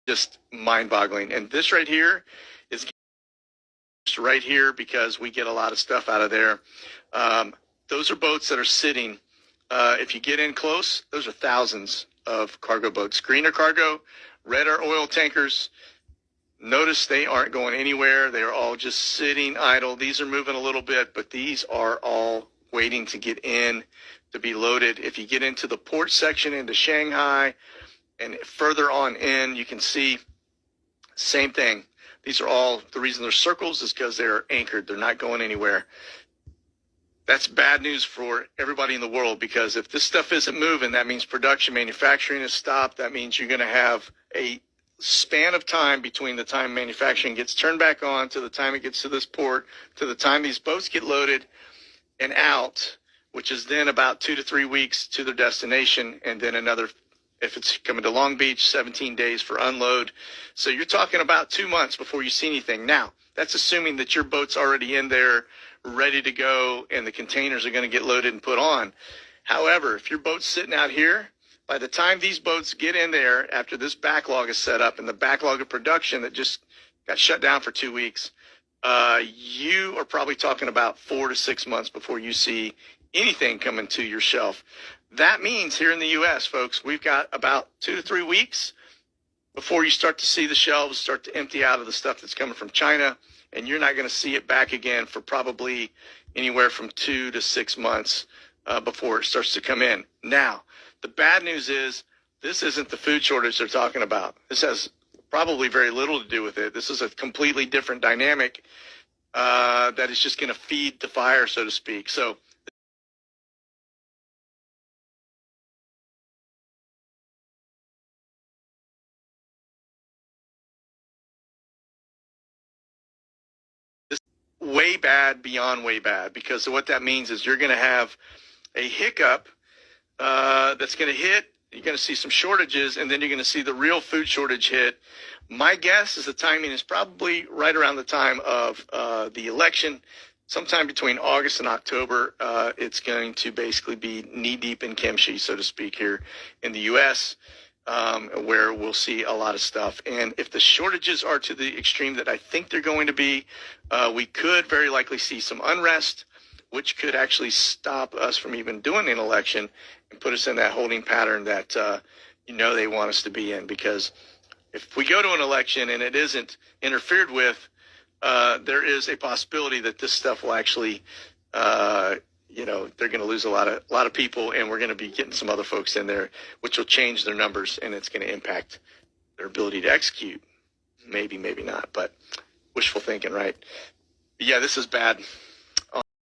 just mind-boggling. And this right here is right here because we get a lot of stuff out of there. Those are boats that are sitting. If you get in close, those are thousands of cargo boats. Green are cargo, red are oil tankers. Notice they aren't going anywhere. They are all just sitting idle. These are moving a little bit, but these are all waiting to get in to be loaded. If you get into the port section into Shanghai and further on in, you can see same thing. These are all, the reason they're circles is because they're anchored. They're not going anywhere. That's bad news for everybody in the world, because if this stuff isn't moving, that means production, manufacturing is stopped. That means you're going to have a span of time between the time manufacturing gets turned back on to the time it gets to this port, to the time these boats get loaded and out, which is then about 2 to 3 weeks to their destination, and then another, if it's coming to Long Beach, 17 days for unload. So you're talking about 2 months before you see anything. Now, that's assuming that your boat's already in there, ready to go, and the containers are going to get loaded and put on. However, if your boat's sitting out here, by the time these boats get in there, after this backlog is set up and the backlog of production that just got shut down for 2 weeks, you are probably talking about 4 to 6 months before you see anything coming to your shelf. That means here in the U.S., folks, we've got about 2 to 3 weeks before you start to see the shelves start to empty out of the stuff that's coming from China, and you're not going to see it back again for probably anywhere from 2 to 6 months before it starts to come in. Now, the bad news is this isn't the food shortage they're talking about. This has probably very little to do with it. This is a completely different dynamic that is just going to feed the fire, so to speak. So this is way bad, beyond way bad, because what that means is you're going to have a hiccup that's going to hit. You're going to see some shortages, and then you're going to see the real food shortage hit. My guess is the timing is probably right around the time of the election, sometime between August and October. It's going to basically be knee-deep in kimchi, so to speak, here in the U.S., where we'll see a lot of stuff. And if the shortages are to the extreme that I think they're going to be, we could very likely see some unrest, which could actually stop us from even doing an election and put us in that holding pattern that they want us to be in. Because if we go to an election and it isn't interfered with, there is a possibility that this stuff will actually, they're going to lose a lot of people, and we're going to be getting some other folks in there, which will change their numbers, and it's going to impact their ability to execute. Maybe, maybe not, but wishful thinking, right? But yeah, this is bad.